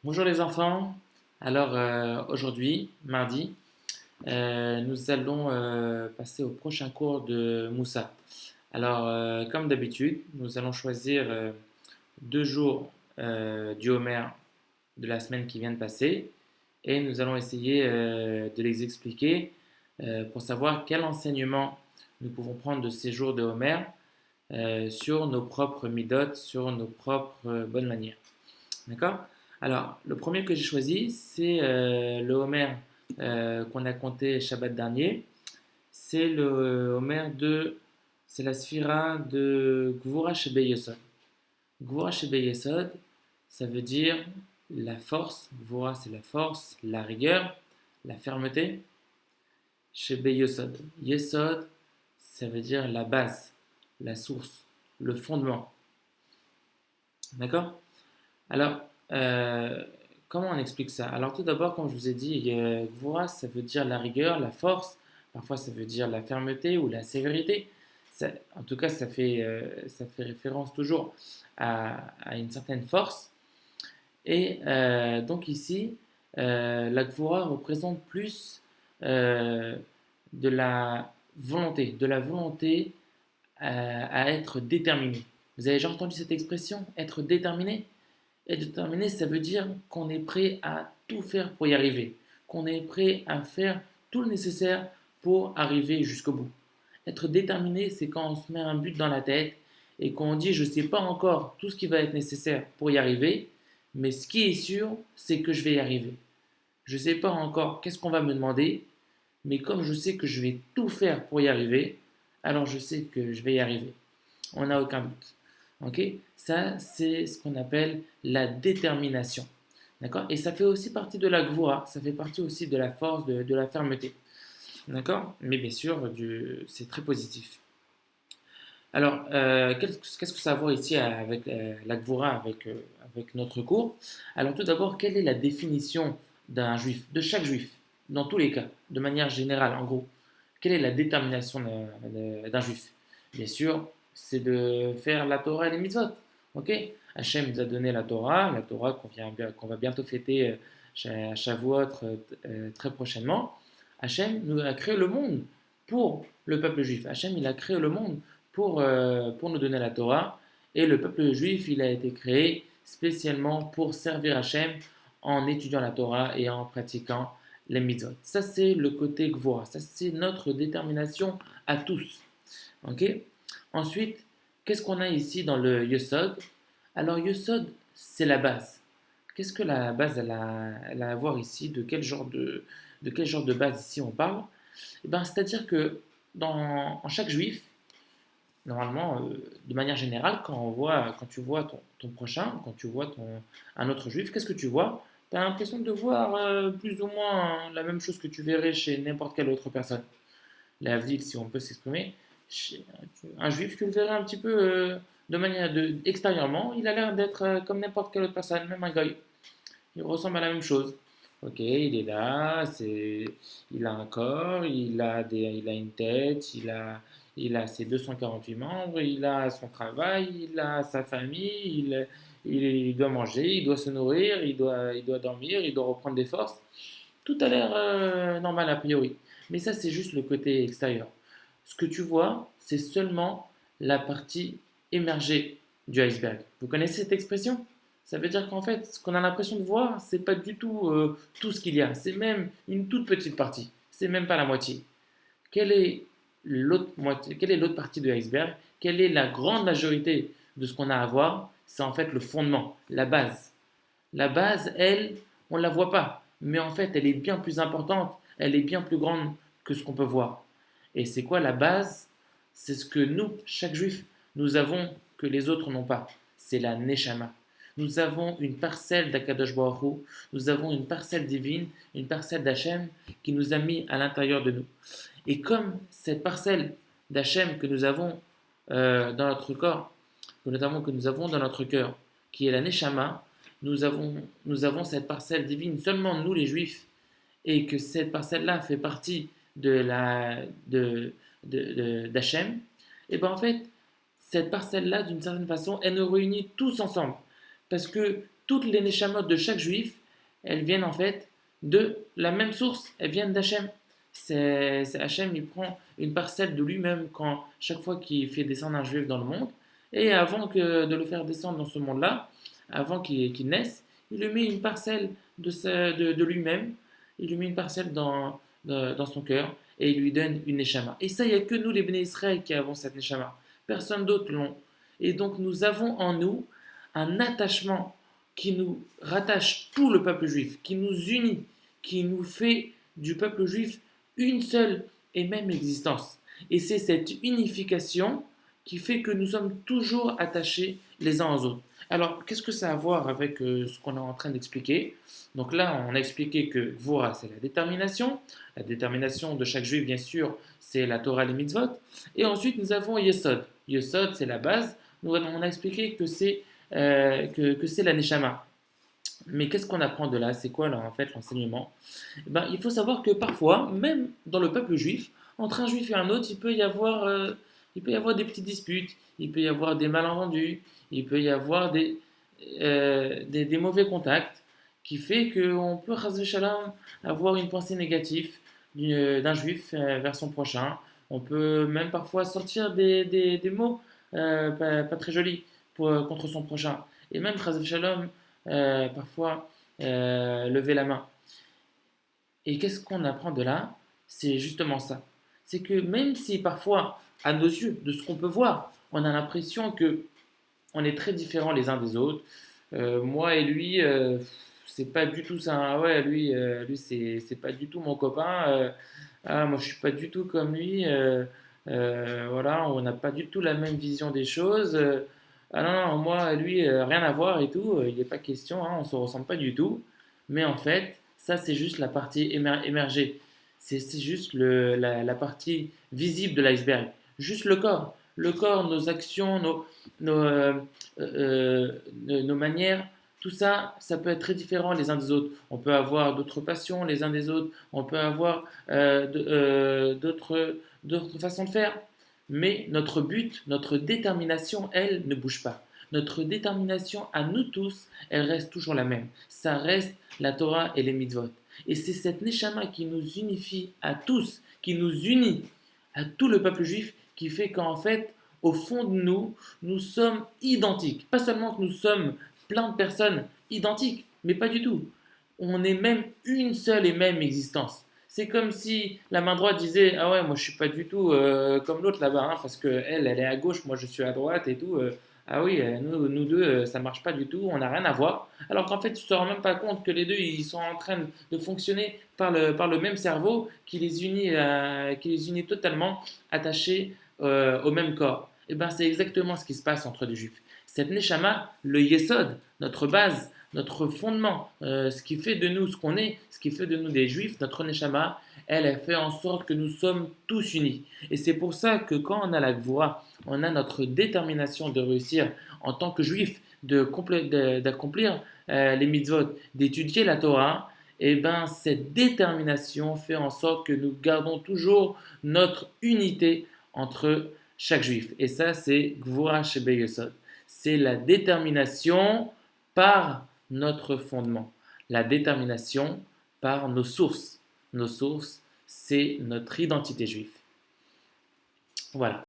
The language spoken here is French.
Bonjour les enfants. Alors aujourd'hui, mardi, nous allons passer au prochain cours de Moussa. Alors comme d'habitude, nous allons choisir 2 jours du Homer de la semaine qui vient de passer et nous allons essayer de les expliquer pour savoir quel enseignement nous pouvons prendre de ces jours de Homer sur nos propres midotes, sur nos propres bonnes manières. D'accord? Alors, le premier que j'ai choisi, c'est le Homer qu'on a compté Shabbat dernier. C'est le Homer c'est la Sphira de Gvura Shebe Yesod. Gvura Shebe Yesod, ça veut dire la force. Gvura, c'est la force, la rigueur, la fermeté. Shebe Yesod. Yesod, ça veut dire la base, la source, le fondement. D'accord? Alors, comment on explique ça? Alors, tout d'abord, comme je vous ai dit, Gvura, ça veut dire la rigueur, la force. Parfois, ça veut dire la fermeté ou la sévérité. En tout cas, ça fait référence toujours à une certaine force. Et donc ici, la Gvura représente plus euh, de la volonté à être déterminé. Vous avez déjà entendu cette expression, être déterminé? Être déterminé, ça veut dire qu'on est prêt à tout faire pour y arriver, qu'on est prêt à faire tout le nécessaire pour arriver jusqu'au bout. Être déterminé, c'est quand on se met un but dans la tête et qu'on dit je ne sais pas encore tout ce qui va être nécessaire pour y arriver, mais ce qui est sûr, c'est que je vais y arriver. Je ne sais pas encore qu'est-ce qu'on va me demander, mais comme je sais que je vais tout faire pour y arriver, alors je sais que je vais y arriver. On n'a aucun doute. Ok? Ça, c'est ce qu'on appelle la détermination. D'accord? Et ça fait aussi partie de la gvoura, ça fait partie aussi de la force, de la fermeté. D'accord? Mais bien sûr, c'est très positif. Alors, qu'est-ce que ça a à voir ici avec la gvoura, avec notre cours? Alors, tout d'abord, quelle est la définition d'un juif, de chaque juif, dans tous les cas, de manière générale, en gros? Quelle est la détermination d'un juif? Bien sûr, c'est de faire la Torah et les mitzvot. Ok? Hachem nous a donné la Torah qu'on va bientôt fêter à Shavuot très prochainement. Hachem nous a créé le monde pour le peuple juif. Hachem, il a créé le monde pour nous donner la Torah. Et le peuple juif, il a été créé spécialement pour servir Hachem en étudiant la Torah et en pratiquant les mitzvot. Ça, c'est le côté gvora. Ça, c'est notre détermination à tous. Ok? Ensuite, qu'est-ce qu'on a ici dans le Yesod? Alors, Yesod, c'est la base. Qu'est-ce que la base elle a à voir ici? De quel genre de base ici on parle? Eh ben, c'est-à-dire que en chaque juif, normalement, de manière générale, quand tu vois ton prochain, quand tu vois un autre juif, qu'est-ce que tu vois? Tu as l'impression de voir plus ou moins la même chose que tu verrais chez n'importe quelle autre personne. La ville, si on peut s'exprimer, chez un juif, tu le verrais un petit peu extérieurement, il a l'air d'être comme n'importe quelle autre personne, même un goy. Il ressemble à la même chose. Ok, il est là, il a un corps, il a une tête, il a ses 248 membres, il a son travail, il a sa famille, il doit manger, il doit se nourrir, il doit dormir, il doit reprendre des forces. Tout a l'air normal a priori. Mais ça, c'est juste le côté extérieur. Ce que tu vois, c'est seulement la partie émergée du iceberg. Vous connaissez cette expression? Ça veut dire qu'en fait, ce qu'on a l'impression de voir, c'est pas du tout tout ce qu'il y a. C'est même une toute petite partie. C'est même pas la moitié. Quelle est l'autre moitié? Quelle est l'autre partie de l'iceberg? Quelle est la grande majorité de ce qu'on a à voir? C'est en fait le fondement, la base. La base, elle, on ne la voit pas. Mais en fait, elle est bien plus importante, elle est bien plus grande que ce qu'on peut voir. Et c'est quoi la base? C'est ce que nous, chaque juif, nous avons que les autres n'ont pas. C'est la Neshama. Nous avons une parcelle d'Akadosh Baruch Hu, nous avons une parcelle divine, une parcelle d'Hachem qui nous a mis à l'intérieur de nous. Et comme cette parcelle d'Hachem que nous avons dans notre corps, que nous avons dans notre cœur, qui est la Neshama, nous avons cette parcelle divine, seulement nous les Juifs, et que cette parcelle-là fait partie d'Hachem, et bien en fait, cette parcelle-là, d'une certaine façon, elle nous réunit tous ensemble. Parce que toutes les neshamot de chaque juif, elles viennent en fait de la même source, elles viennent d'Hachem. C'est Hachem, il prend une parcelle de lui-même quand chaque fois qu'il fait descendre un juif dans le monde, et avant de le faire descendre dans ce monde-là, avant qu'il naisse, il lui met une parcelle de lui-même, il lui met une parcelle dans son cœur, et il lui donne une neshama. Et ça, il n'y a que nous, les Béné Israël, qui avons cette neshama. Personne d'autre l'ont. Et donc, nous avons en nous un attachement qui nous rattache tout le peuple juif, qui nous unit, qui nous fait du peuple juif une seule et même existence. Et c'est cette unification qui fait que nous sommes toujours attachés les uns aux autres. Alors, qu'est-ce que ça a à voir avec ce qu'on est en train d'expliquer? Donc là, on a expliqué que Gvura, c'est la détermination. La détermination de chaque juif, bien sûr, c'est la Torah et les mitzvot. Et ensuite, nous avons Yesod. Yesod, c'est la base. On a expliqué que c'est la Neshama. Mais qu'est-ce qu'on apprend de là? C'est quoi là, en fait l'enseignement? Il faut savoir que parfois, même dans le peuple juif, entre un juif et un autre, il peut y avoir des petites disputes, il peut y avoir des malentendus, il peut y avoir des mauvais contacts qui fait qu'on peut, chas v'shalom, avoir une pensée négative d'un juif vers son prochain. On peut même parfois sortir des mots pas très jolis contre son prochain. Et même, chas v'shalom, parfois lever la main. Et qu'est-ce qu'on apprend de là? C'est justement ça. C'est que même si parfois, à nos yeux, de ce qu'on peut voir, on a l'impression que on est très différents les uns des autres. Moi et lui, c'est pas du tout ça. Ah ouais, lui c'est pas du tout mon copain. Moi, je suis pas du tout comme lui. Voilà, on n'a pas du tout la même vision des choses. Ah non, non, moi, lui, rien à voir et tout. Il n'est pas question, hein, on se ressemble pas du tout. Mais en fait, ça, c'est juste la partie émergée. C'est juste la partie visible de l'iceberg. Juste le corps. Le corps, nos actions, nos, euh, nos manières, tout ça, ça peut être très différent les uns des autres. On peut avoir d'autres passions les uns des autres. On peut avoir d'autres façons de faire. Mais notre but, notre détermination, elle, ne bouge pas. Notre détermination à nous tous, elle reste toujours la même. Ça reste la Torah et les mitzvot. Et c'est cette neshama qui nous unifie à tous, qui nous unit à tout le peuple juif, qui fait qu'en fait, au fond de nous, nous sommes identiques. Pas seulement que nous sommes plein de personnes identiques, mais pas du tout. On est même une seule et même existence. C'est comme si la main droite disait: ah ouais, moi je suis pas du tout comme l'autre là-bas, hein, parce que elle est à gauche, moi je suis à droite et tout. Ah oui, nous deux, ça marche pas du tout, on n'a rien à voir. Alors qu'en fait, tu te rends même pas compte que les deux, ils sont en train de fonctionner par le même cerveau qui les unit totalement, attachés au même corps. Et bien, c'est exactement ce qui se passe entre les juifs. Cette neshama, le yesod, notre base, notre fondement, ce qui fait de nous ce qu'on est, ce qui fait de nous des juifs, notre neshama, elle fait en sorte que nous sommes tous unis. Et c'est pour ça que quand on a la gvoura, on a notre détermination de réussir en tant que juif, d'accomplir les mitzvot, d'étudier la Torah. Et ben cette détermination fait en sorte que nous gardons toujours notre unité entre chaque juif. Et ça, c'est Gvura Shebe Yesod. C'est la détermination par notre fondement, la détermination par nos sources. Nos sources, c'est notre identité juive. Voilà.